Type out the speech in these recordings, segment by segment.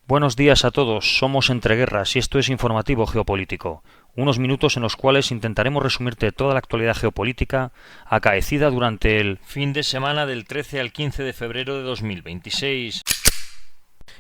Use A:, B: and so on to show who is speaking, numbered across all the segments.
A: Buenos días a todos, somos Entreguerras y esto es Informativo Geopolítico, unos minutos en los cuales intentaremos resumirte toda la actualidad geopolítica acaecida durante el fin de semana del 13 al 15 de febrero de 2026.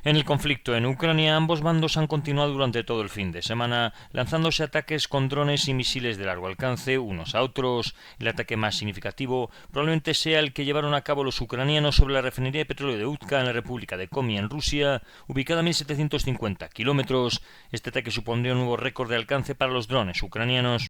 A: En el conflicto en Ucrania, ambos bandos han continuado durante todo el fin de semana, lanzándose ataques con drones y misiles de largo alcance unos a otros. El ataque más significativo probablemente sea el que llevaron a cabo los ucranianos sobre la refinería de petróleo de Utka en la República de Komi, en Rusia, ubicada a 1750 kilómetros. Este ataque supondría un nuevo récord de alcance para los drones ucranianos.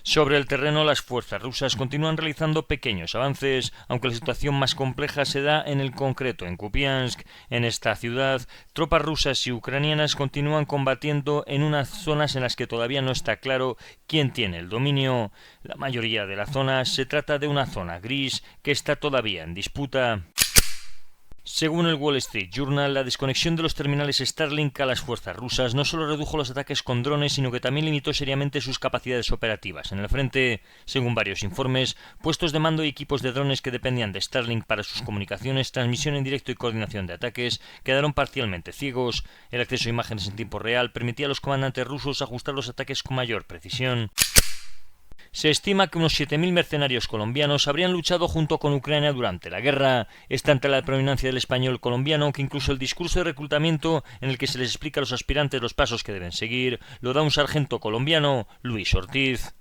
A: Sobre el terreno, las fuerzas rusas continúan realizando pequeños avances, aunque la situación más compleja se da en el concreto en Kupiansk. En esta ciudad, tropas rusas y ucranianas continúan combatiendo en unas zonas en las que todavía no está claro quién tiene el dominio. La mayoría de la zona se trata de una zona gris que está todavía en disputa. Según el Wall Street Journal, la desconexión de los terminales Starlink a las fuerzas rusas no solo redujo los ataques con drones, sino que también limitó seriamente sus capacidades operativas. En el frente, según varios informes, puestos de mando y equipos de drones que dependían de Starlink para sus comunicaciones, transmisión en directo y coordinación de ataques quedaron parcialmente ciegos. El acceso a imágenes en tiempo real permitía a los comandantes rusos ajustar los ataques con mayor precisión. Se estima que unos 7.000 mercenarios colombianos habrían luchado junto con Ucrania durante la guerra. Es tanta la predominancia del español colombiano que incluso el discurso de reclutamiento en el que se les explica a los aspirantes los pasos que deben seguir lo da un sargento colombiano, Luis Ortiz.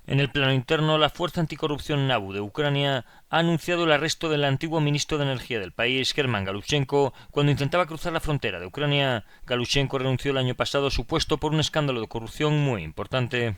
A: En el plano interno, la Fuerza Anticorrupción NABU de Ucrania ha anunciado el arresto del antiguo ministro de Energía del país, German Galushchenko, cuando intentaba cruzar la frontera de Ucrania. Galushchenko renunció el año pasado a su puesto por un escándalo de corrupción muy importante.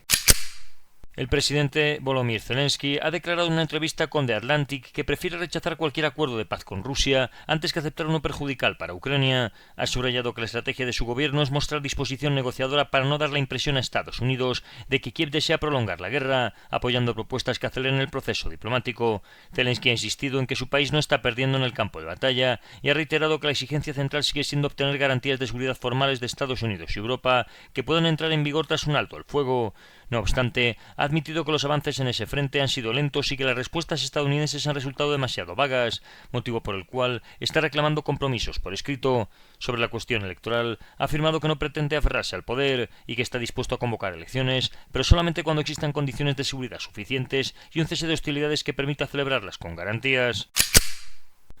A: El presidente Volodymyr Zelensky ha declarado en una entrevista con The Atlantic que prefiere rechazar cualquier acuerdo de paz con Rusia antes que aceptar uno perjudicial para Ucrania. Ha subrayado que la estrategia de su gobierno es mostrar disposición negociadora para no dar la impresión a Estados Unidos de que Kiev desea prolongar la guerra, apoyando propuestas que aceleren el proceso diplomático. Zelensky ha insistido en que su país no está perdiendo en el campo de batalla y ha reiterado que la exigencia central sigue siendo obtener garantías de seguridad formales de Estados Unidos y Europa que puedan entrar en vigor tras un alto el fuego. No obstante, ha admitido que los avances en ese frente han sido lentos y que las respuestas estadounidenses han resultado demasiado vagas, motivo por el cual está reclamando compromisos por escrito. Sobre la cuestión electoral, ha afirmado que no pretende aferrarse al poder y que está dispuesto a convocar elecciones, pero solamente cuando existan condiciones de seguridad suficientes y un cese de hostilidades que permita celebrarlas con garantías.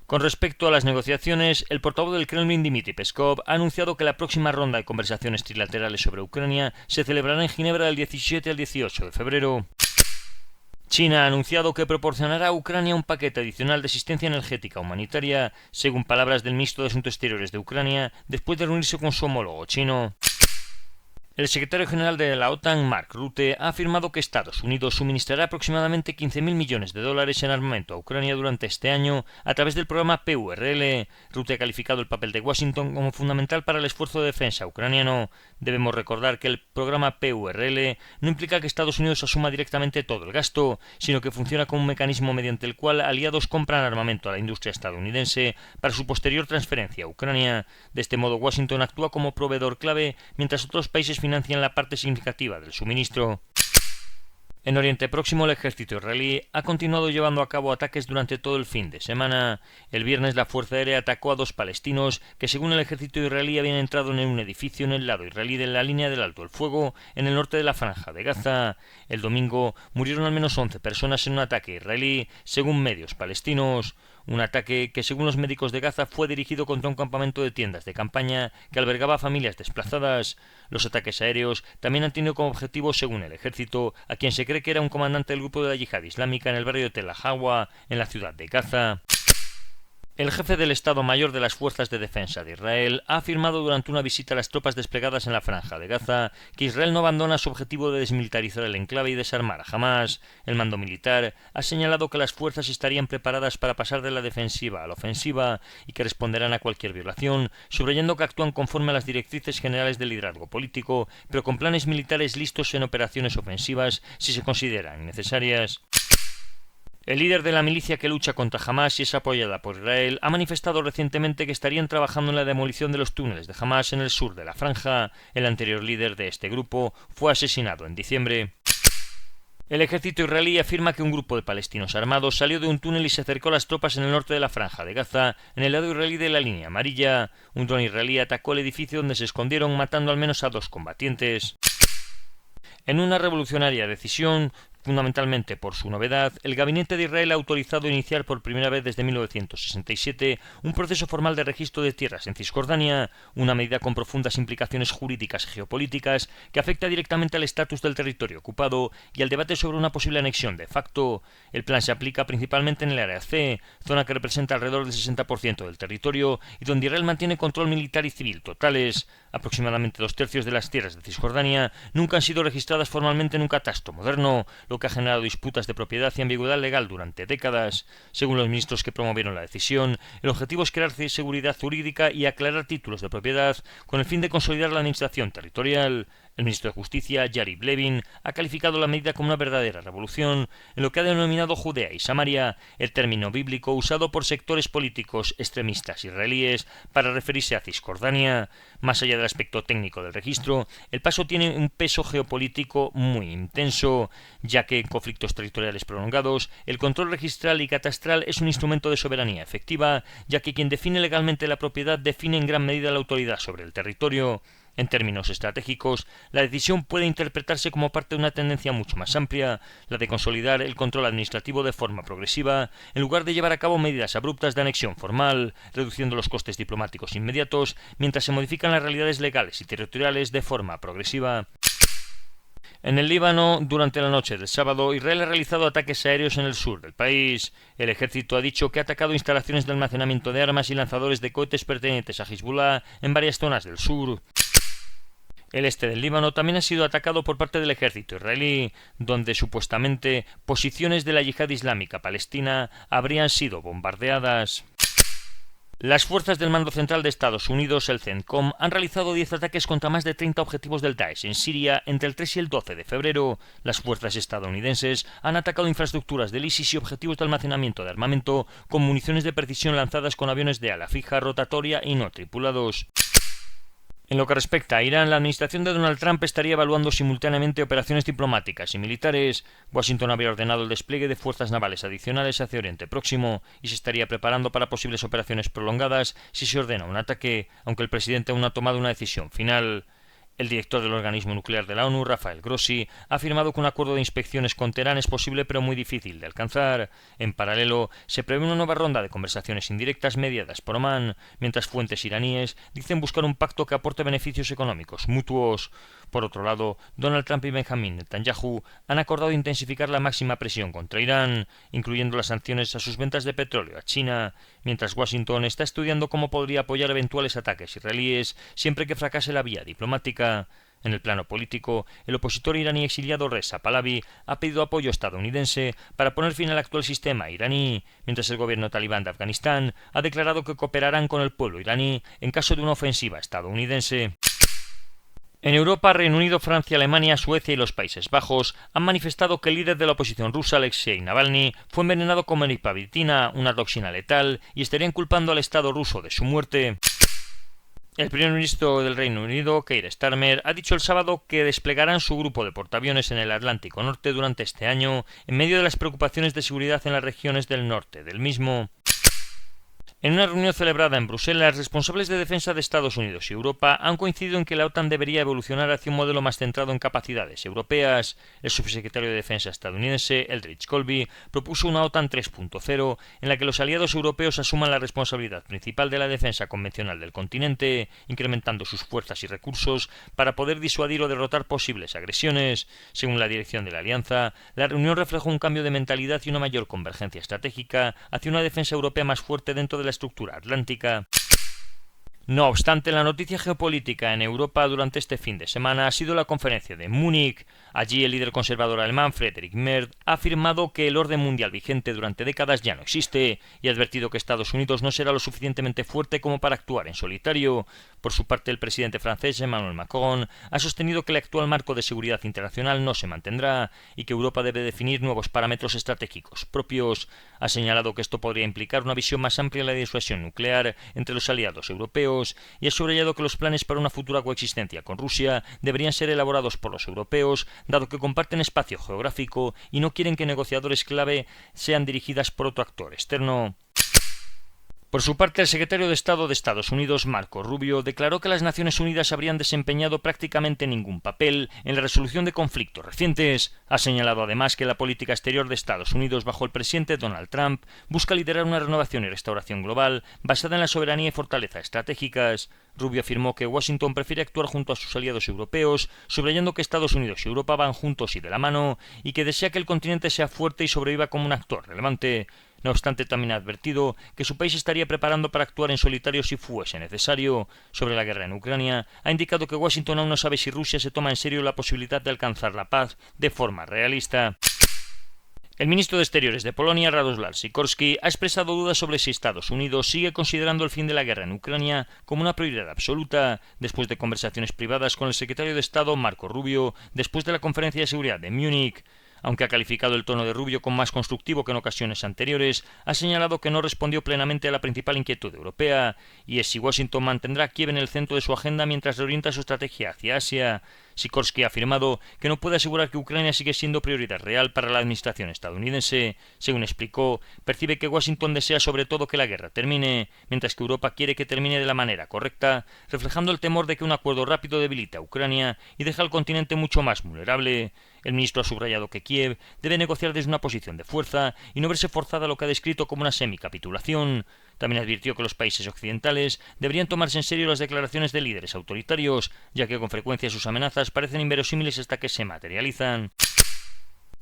A: Con respecto a las negociaciones, el portavoz del Kremlin, Dmitry Peskov, ha anunciado que la próxima ronda de conversaciones trilaterales sobre Ucrania se celebrará en Ginebra del 17 al 18 de febrero. China ha anunciado que proporcionará a Ucrania un paquete adicional de asistencia energética humanitaria, según palabras del ministro de Asuntos Exteriores de Ucrania, después de reunirse con su homólogo chino. El secretario general de la OTAN, Mark Rutte, ha afirmado que Estados Unidos suministrará aproximadamente 15.000 millones de dólares en armamento a Ucrania durante este año a través del programa PURL. Rutte ha calificado el papel de Washington como fundamental para el esfuerzo de defensa ucraniano. Debemos recordar que el programa PURL no implica que Estados Unidos asuma directamente todo el gasto, sino que funciona como un mecanismo mediante el cual aliados compran armamento a la industria estadounidense para su posterior transferencia a Ucrania. De este modo, Washington actúa como proveedor clave, mientras otros países financian la parte significativa del suministro. En Oriente Próximo, el ejército israelí ha continuado llevando a cabo ataques durante todo el fin de semana. El viernes, la Fuerza Aérea atacó a 2 palestinos que, según el ejército israelí, habían entrado en un edificio en el lado israelí de la línea del alto el fuego, en el norte de la Franja de Gaza. El domingo murieron al menos 11 personas en un ataque israelí, según medios palestinos. Un ataque que, según los médicos de Gaza, fue dirigido contra un campamento de tiendas de campaña que albergaba a familias desplazadas. Los ataques aéreos también han tenido como objetivo, según el ejército, a quien se cree que era un comandante del grupo de la Yihad Islámica en el barrio de Tel Hawa, en la ciudad de Gaza. El jefe del Estado Mayor de las Fuerzas de Defensa de Israel ha afirmado durante una visita a las tropas desplegadas en la Franja de Gaza que Israel no abandona su objetivo de desmilitarizar el enclave y desarmar a Hamás. El mando militar ha señalado que las fuerzas estarían preparadas para pasar de la defensiva a la ofensiva y que responderán a cualquier violación, subrayando que actúan conforme a las directrices generales del liderazgo político, pero con planes militares listos en operaciones ofensivas si se consideran necesarias. El líder de la milicia que lucha contra Hamás y es apoyada por Israel ha manifestado recientemente que estarían trabajando en la demolición de los túneles de Hamás en el sur de la franja. El anterior líder de este grupo fue asesinado en diciembre. El ejército israelí afirma que un grupo de palestinos armados salió de un túnel y se acercó a las tropas en el norte de la franja de Gaza, en el lado israelí de la línea amarilla. Un dron israelí atacó el edificio donde se escondieron, matando al menos a 2 combatientes. En una revolucionaria decisión, fundamentalmente por su novedad, el gabinete de Israel ha autorizado iniciar por primera vez desde 1967 un proceso formal de registro de tierras en Cisjordania, una medida con profundas implicaciones jurídicas y geopolíticas que afecta directamente al estatus del territorio ocupado y al debate sobre una posible anexión de facto. El plan se aplica principalmente en el área C, zona que representa alrededor del 60% del territorio y donde Israel mantiene control militar y civil totales. Aproximadamente 2/3 de las tierras de Cisjordania nunca han sido registradas formalmente en un catastro moderno, lo que ha generado disputas de propiedad y ambigüedad legal durante décadas. Según los ministros que promovieron la decisión, el objetivo es crear seguridad jurídica y aclarar títulos de propiedad con el fin de consolidar la administración territorial. El ministro de Justicia, Yariv Levin, ha calificado la medida como una verdadera revolución en lo que ha denominado Judea y Samaria, el término bíblico usado por sectores políticos extremistas israelíes para referirse a Cisjordania. Más allá del aspecto técnico del registro, el paso tiene un peso geopolítico muy intenso, ya que en conflictos territoriales prolongados, el control registral y catastral es un instrumento de soberanía efectiva, ya que quien define legalmente la propiedad define en gran medida la autoridad sobre el territorio. En términos estratégicos, la decisión puede interpretarse como parte de una tendencia mucho más amplia, la de consolidar el control administrativo de forma progresiva, en lugar de llevar a cabo medidas abruptas de anexión formal, reduciendo los costes diplomáticos inmediatos, mientras se modifican las realidades legales y territoriales de forma progresiva. En el Líbano, durante la noche del sábado, Israel ha realizado ataques aéreos en el sur del país. El ejército ha dicho que ha atacado instalaciones de almacenamiento de armas y lanzadores de cohetes pertenecientes a Hezbollah en varias zonas del sur. El este del Líbano también ha sido atacado por parte del ejército israelí, donde supuestamente posiciones de la yihad islámica palestina habrían sido bombardeadas. Las fuerzas del Mando Central de Estados Unidos, el CENTCOM, han realizado 10 ataques contra más de 30 objetivos del Daesh en Siria entre el 3 y el 12 de febrero. Las fuerzas estadounidenses han atacado infraestructuras del ISIS y objetivos de almacenamiento de armamento con municiones de precisión lanzadas con aviones de ala fija, rotatoria y no tripulados. En lo que respecta a Irán, la administración de Donald Trump estaría evaluando simultáneamente operaciones diplomáticas y militares. Washington habría ordenado el despliegue de fuerzas navales adicionales hacia Oriente Próximo y se estaría preparando para posibles operaciones prolongadas si se ordena un ataque, aunque el presidente aún no ha tomado una decisión final. El director del organismo nuclear de la ONU, Rafael Grossi, ha afirmado que un acuerdo de inspecciones con Teherán es posible pero muy difícil de alcanzar. En paralelo, se prevé una nueva ronda de conversaciones indirectas mediadas por Omán, mientras fuentes iraníes dicen buscar un pacto que aporte beneficios económicos mutuos. Por otro lado, Donald Trump y Benjamin Netanyahu han acordado intensificar la máxima presión contra Irán, incluyendo las sanciones a sus ventas de petróleo a China, mientras Washington está estudiando cómo podría apoyar eventuales ataques israelíes siempre que fracase la vía diplomática. En el plano político, el opositor iraní exiliado Reza Pahlavi ha pedido apoyo estadounidense para poner fin al actual sistema iraní, mientras el gobierno talibán de Afganistán ha declarado que cooperarán con el pueblo iraní en caso de una ofensiva estadounidense. En Europa, Reino Unido, Francia, Alemania, Suecia y los Países Bajos han manifestado que el líder de la oposición rusa, Alexei Navalny, fue envenenado con meripavitina, una toxina letal, y estarían culpando al Estado ruso de su muerte. El primer ministro del Reino Unido, Keir Starmer, ha dicho el sábado que desplegarán su grupo de portaaviones en el Atlántico Norte durante este año, en medio de las preocupaciones de seguridad en las regiones del norte del mismo. En una reunión celebrada en Bruselas, responsables de defensa de Estados Unidos y Europa han coincidido en que la OTAN debería evolucionar hacia un modelo más centrado en capacidades europeas. El subsecretario de Defensa estadounidense, Eldridge Colby, propuso una OTAN 3.0 en la que los aliados europeos asuman la responsabilidad principal de la defensa convencional del continente, incrementando sus fuerzas y recursos para poder disuadir o derrotar posibles agresiones. Según la dirección de la alianza, la reunión reflejó un cambio de mentalidad y una mayor convergencia estratégica hacia una defensa europea más fuerte dentro de la estructura atlántica. No obstante, la noticia geopolítica en Europa durante este fin de semana ha sido la conferencia de Múnich. Allí el líder conservador alemán Friedrich Merz ha afirmado que el orden mundial vigente durante décadas ya no existe y ha advertido que Estados Unidos no será lo suficientemente fuerte como para actuar en solitario. Por su parte, el presidente francés Emmanuel Macron ha sostenido que el actual marco de seguridad internacional no se mantendrá y que Europa debe definir nuevos parámetros estratégicos propios. Ha señalado que esto podría implicar una visión más amplia de la disuasión nuclear entre los aliados europeos europeos y ha subrayado que los planes para una futura coexistencia con Rusia deberían ser elaborados por los europeos, dado que comparten espacio geográfico y no quieren que negociadores clave sean dirigidas por otro actor externo. Por su parte, el secretario de Estado de Estados Unidos, Marco Rubio, declaró que las Naciones Unidas habrían desempeñado prácticamente ningún papel en la resolución de conflictos recientes. Ha señalado además que la política exterior de Estados Unidos bajo el presidente Donald Trump busca liderar una renovación y restauración global basada en la soberanía y fortaleza estratégicas. Rubio afirmó que Washington prefiere actuar junto a sus aliados europeos, subrayando que Estados Unidos y Europa van juntos y de la mano, y que desea que el continente sea fuerte y sobreviva como un actor relevante. No obstante, también ha advertido que su país estaría preparando para actuar en solitario si fuese necesario. Sobre la guerra en Ucrania, ha indicado que Washington aún no sabe si Rusia se toma en serio la posibilidad de alcanzar la paz de forma realista. El ministro de Exteriores de Polonia, Radosław Sikorski, ha expresado dudas sobre si Estados Unidos sigue considerando el fin de la guerra en Ucrania como una prioridad absoluta, después de conversaciones privadas con el secretario de Estado, Marco Rubio, después de la conferencia de seguridad de Múnich. Aunque ha calificado el tono de Rubio como más constructivo que en ocasiones anteriores, ha señalado que no respondió plenamente a la principal inquietud europea, y es si Washington mantendrá a Kiev en el centro de su agenda mientras reorienta su estrategia hacia Asia. Sikorski ha afirmado que no puede asegurar que Ucrania sigue siendo prioridad real para la administración estadounidense. Según explicó, percibe que Washington desea sobre todo que la guerra termine, mientras que Europa quiere que termine de la manera correcta, reflejando el temor de que un acuerdo rápido debilite a Ucrania y deja al continente mucho más vulnerable. El ministro ha subrayado que Kiev debe negociar desde una posición de fuerza y no verse forzada a lo que ha descrito como una semicapitulación. También advirtió que los países occidentales deberían tomarse en serio las declaraciones de líderes autoritarios, ya que con frecuencia sus amenazas parecen inverosímiles hasta que se materializan.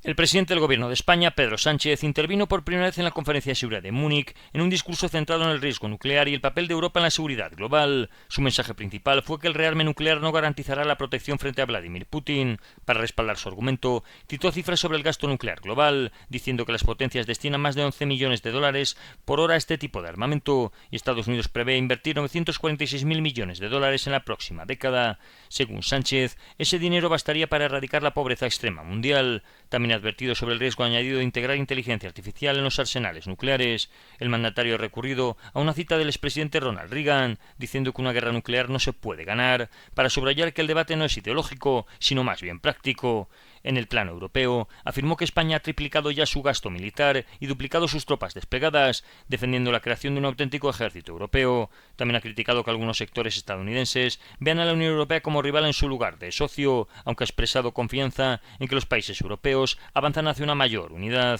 A: El presidente del Gobierno de España, Pedro Sánchez, intervino por primera vez en la Conferencia de Seguridad de Múnich en un discurso centrado en el riesgo nuclear y el papel de Europa en la seguridad global. Su mensaje principal fue que el rearme nuclear no garantizará la protección frente a Vladimir Putin. Para respaldar su argumento, citó cifras sobre el gasto nuclear global, diciendo que las potencias destinan más de 11 millones de dólares por hora a este tipo de armamento, y Estados Unidos prevé invertir 946.000 millones de dólares en la próxima década. Según Sánchez, ese dinero bastaría para erradicar la pobreza extrema mundial. También ha advertido sobre el riesgo añadido de integrar inteligencia artificial en los arsenales nucleares. El mandatario ha recurrido a una cita del expresidente Ronald Reagan, diciendo que una guerra nuclear no se puede ganar, para subrayar que el debate no es ideológico, sino más bien práctico. En el plano europeo, afirmó que España ha triplicado ya su gasto militar y duplicado sus tropas desplegadas, defendiendo la creación de un auténtico ejército europeo. También ha criticado que algunos sectores estadounidenses vean a la Unión Europea como rival en su lugar de socio, aunque ha expresado confianza en que los países europeos avanzan hacia una mayor unidad.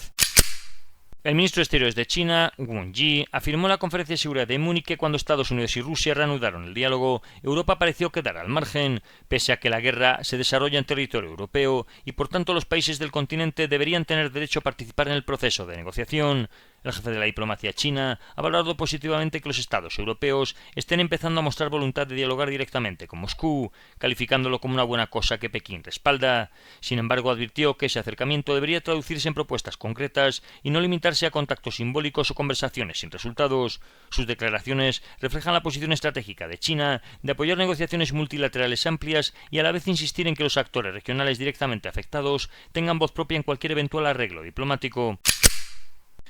A: El ministro de Exteriores de China, Wang Yi, afirmó en la Conferencia de Seguridad de Múnich que cuando Estados Unidos y Rusia reanudaron el diálogo, Europa pareció quedar al margen, pese a que la guerra se desarrolla en territorio europeo y por tanto los países del continente deberían tener derecho a participar en el proceso de negociación. El jefe de la diplomacia china ha valorado positivamente que los estados europeos estén empezando a mostrar voluntad de dialogar directamente con Moscú, calificándolo como una buena cosa que Pekín respalda. Sin embargo, advirtió que ese acercamiento debería traducirse en propuestas concretas y no limitarse a contactos simbólicos o conversaciones sin resultados. Sus declaraciones reflejan la posición estratégica de China de apoyar negociaciones multilaterales amplias y a la vez insistir en que los actores regionales directamente afectados tengan voz propia en cualquier eventual arreglo diplomático.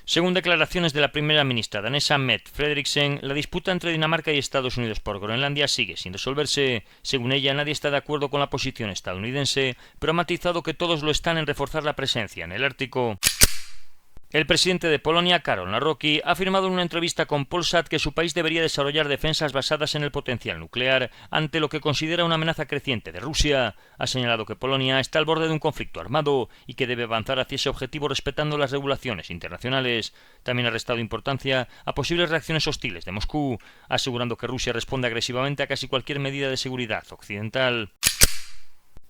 A: Según declaraciones de la primera ministra danesa Mette Frederiksen, la disputa entre Dinamarca y Estados Unidos por Groenlandia sigue sin resolverse. Según ella, nadie está de acuerdo con la posición estadounidense, pero ha matizado que todos lo están en reforzar la presencia en el Ártico. El presidente de Polonia, Karol Nawrocki, ha afirmado en una entrevista con Polsat que su país debería desarrollar defensas basadas en el potencial nuclear ante lo que considera una amenaza creciente de Rusia. Ha señalado que Polonia está al borde de un conflicto armado y que debe avanzar hacia ese objetivo respetando las regulaciones internacionales. También ha restado importancia a posibles reacciones hostiles de Moscú, asegurando que Rusia responde agresivamente a casi cualquier medida de seguridad occidental.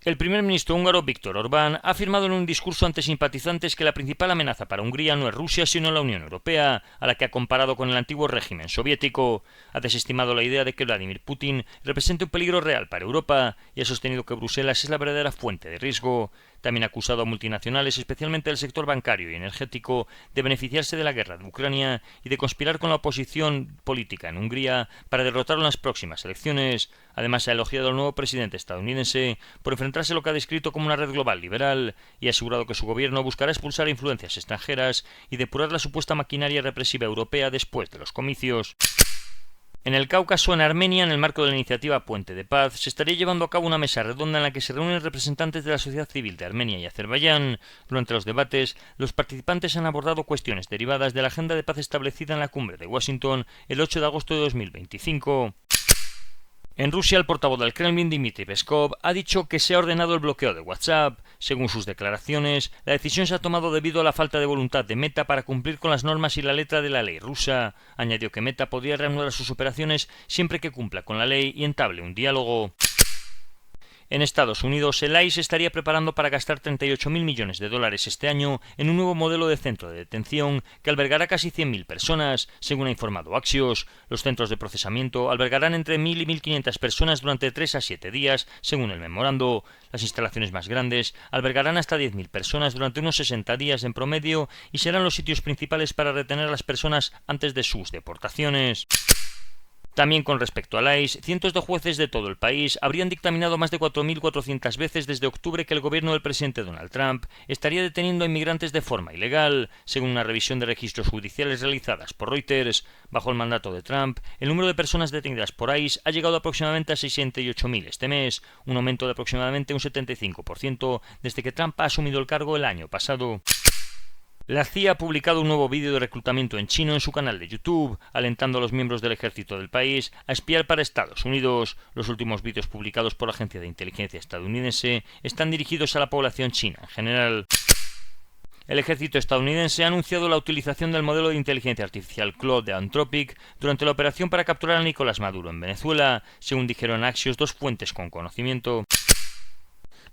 A: El primer ministro húngaro Viktor Orbán ha afirmado en un discurso ante simpatizantes que la principal amenaza para Hungría no es Rusia sino la Unión Europea, a la que ha comparado con el antiguo régimen soviético. Ha desestimado la idea de que Vladimir Putin represente un peligro real para Europa y ha sostenido que Bruselas es la verdadera fuente de riesgo. También ha acusado a multinacionales, especialmente del sector bancario y energético, de beneficiarse de la guerra de Ucrania y de conspirar con la oposición política en Hungría para derrotarlo en las próximas elecciones. Además, ha elogiado al nuevo presidente estadounidense por enfrentarse a lo que ha descrito como una red global liberal y ha asegurado que su gobierno buscará expulsar influencias extranjeras y depurar la supuesta maquinaria represiva europea después de los comicios. En el Cáucaso, en Armenia, en el marco de la iniciativa Puente de Paz, se estaría llevando a cabo una mesa redonda en la que se reúnen representantes de la sociedad civil de Armenia y Azerbaiyán. Durante los debates, los participantes han abordado cuestiones derivadas de la agenda de paz establecida en la cumbre de Washington el 8 de agosto de 2025. En Rusia, el portavoz del Kremlin, Dmitry Peskov, ha dicho que se ha ordenado el bloqueo de WhatsApp. Según sus declaraciones, la decisión se ha tomado debido a la falta de voluntad de Meta para cumplir con las normas y la letra de la ley rusa. Añadió que Meta podría reanudar sus operaciones siempre que cumpla con la ley y entable un diálogo. En Estados Unidos, el ICE estaría preparando para gastar $38.000 millones este año en un nuevo modelo de centro de detención que albergará casi 100.000 personas, según ha informado Axios. Los centros de procesamiento albergarán entre 1.000 y 1.500 personas durante 3 a 7 días, según el memorando. Las instalaciones más grandes albergarán hasta 10.000 personas durante unos 60 días en promedio y serán los sitios principales para retener a las personas antes de sus deportaciones. También con respecto al ICE, cientos de jueces de todo el país habrían dictaminado más de 4.400 veces desde octubre que el gobierno del presidente Donald Trump estaría deteniendo a inmigrantes de forma ilegal, según una revisión de registros judiciales realizadas por Reuters. Bajo el mandato de Trump, el número de personas detenidas por ICE ha llegado aproximadamente a 68.000 este mes, un aumento de aproximadamente un 75% desde que Trump ha asumido el cargo el año pasado. La CIA ha publicado un nuevo vídeo de reclutamiento en chino en su canal de YouTube, alentando a los miembros del ejército del país a espiar para Estados Unidos. Los últimos vídeos publicados por la agencia de inteligencia estadounidense están dirigidos a la población china en general. El ejército estadounidense ha anunciado la utilización del modelo de inteligencia artificial Claude de Anthropic durante la operación para capturar a Nicolás Maduro en Venezuela, según dijeron Axios dos fuentes con conocimiento.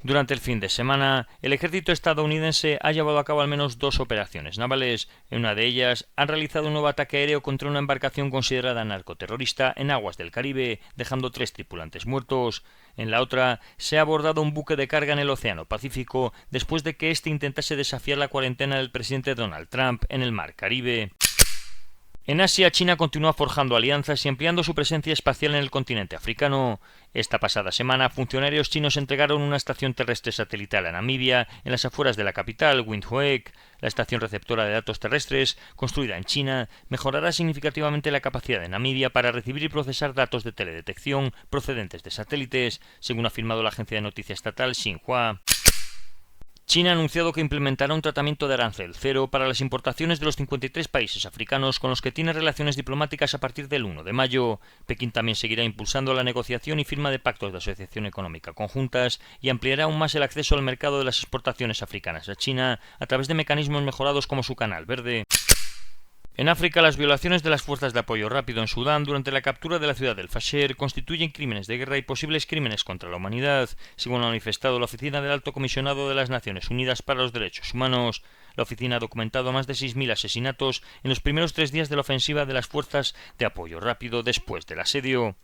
A: Durante el fin de semana, el ejército estadounidense ha llevado a cabo al menos 2 operaciones navales. En una de ellas, han realizado un nuevo ataque aéreo contra una embarcación considerada narcoterrorista en aguas del Caribe, dejando 3 tripulantes muertos. En la otra, se ha abordado un buque de carga en el Océano Pacífico después de que éste intentase desafiar la cuarentena del presidente Donald Trump en el Mar Caribe. En Asia, China continúa forjando alianzas y ampliando su presencia espacial en el continente africano. Esta pasada semana, funcionarios chinos entregaron una estación terrestre satelital a Namibia, en las afueras de la capital, Windhoek. La estación receptora de datos terrestres, construida en China, mejorará significativamente la capacidad de Namibia para recibir y procesar datos de teledetección procedentes de satélites, según ha afirmado la agencia de noticias estatal Xinhua. China ha anunciado que implementará un tratamiento de arancel cero para las importaciones de los 53 países africanos con los que tiene relaciones diplomáticas a partir del 1 de mayo. Pekín también seguirá impulsando la negociación y firma de pactos de asociación económica conjuntas y ampliará aún más el acceso al mercado de las exportaciones africanas a China a través de mecanismos mejorados como su Canal Verde. En África, las violaciones de las fuerzas de apoyo rápido en Sudán durante la captura de la ciudad del Fasher constituyen crímenes de guerra y posibles crímenes contra la humanidad, según ha manifestado la Oficina del Alto Comisionado de las Naciones Unidas para los Derechos Humanos. La oficina ha documentado más de 6.000 asesinatos en los primeros 3 días de la ofensiva de las fuerzas de apoyo rápido después del asedio.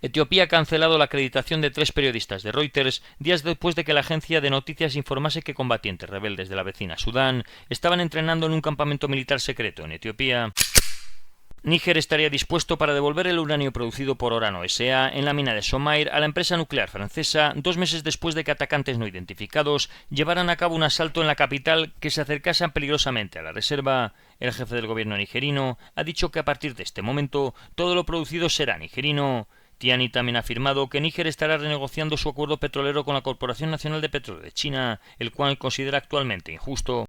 A: Etiopía ha cancelado la acreditación de 3 periodistas de Reuters días después de que la agencia de noticias informase que combatientes rebeldes de la vecina Sudán estaban entrenando en un campamento militar secreto en Etiopía. Níger estaría dispuesto para devolver el uranio producido por Orano S.A. en la mina de Somaïr a la empresa nuclear francesa 2 meses después de que atacantes no identificados llevaran a cabo un asalto en la capital que se acercasen peligrosamente a la reserva. El jefe del gobierno nigerino ha dicho que a partir de este momento todo lo producido será nigerino. Tiani también ha afirmado que Níger estará renegociando su acuerdo petrolero con la Corporación Nacional de Petróleo de China, el cual considera actualmente injusto.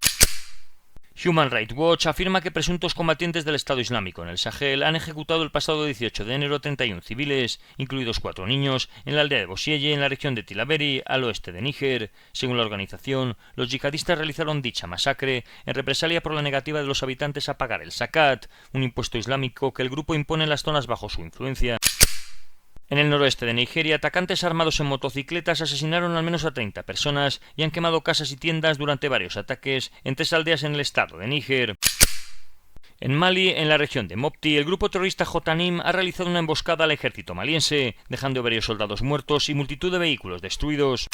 A: Human Rights Watch afirma que presuntos combatientes del Estado Islámico en el Sahel han ejecutado el pasado 18 de enero 31 civiles, incluidos 4 niños, en la aldea de Bosieye, en la región de Tilaberi, al oeste de Níger. Según la organización, los yihadistas realizaron dicha masacre en represalia por la negativa de los habitantes a pagar el zakat, un impuesto islámico que el grupo impone en las zonas bajo su influencia. En el noroeste de Nigeria, atacantes armados en motocicletas asesinaron al menos a 30 personas y han quemado casas y tiendas durante varios ataques en 3 aldeas en el estado de Níger. En Mali, en la región de Mopti, el grupo terrorista Jotanim ha realizado una emboscada al ejército maliense, dejando varios soldados muertos y multitud de vehículos destruidos.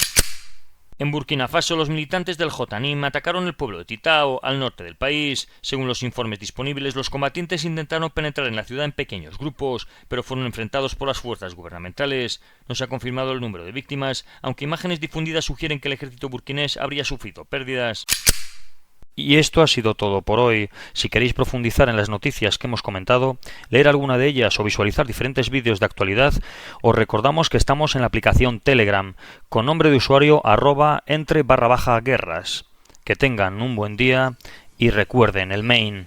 A: En Burkina Faso, los militantes del Jotanim atacaron el pueblo de Titao, al norte del país. Según los informes disponibles, los combatientes intentaron penetrar en la ciudad en pequeños grupos, pero fueron enfrentados por las fuerzas gubernamentales. No se ha confirmado el número de víctimas, aunque imágenes difundidas sugieren que el ejército burkinés habría sufrido pérdidas. Y esto ha sido todo por hoy. Si queréis profundizar en las noticias que hemos comentado, leer alguna de ellas o visualizar diferentes vídeos de actualidad, os recordamos que estamos en la aplicación Telegram, con nombre de usuario @entre_guerras. Que tengan un buen día y recuerden el main.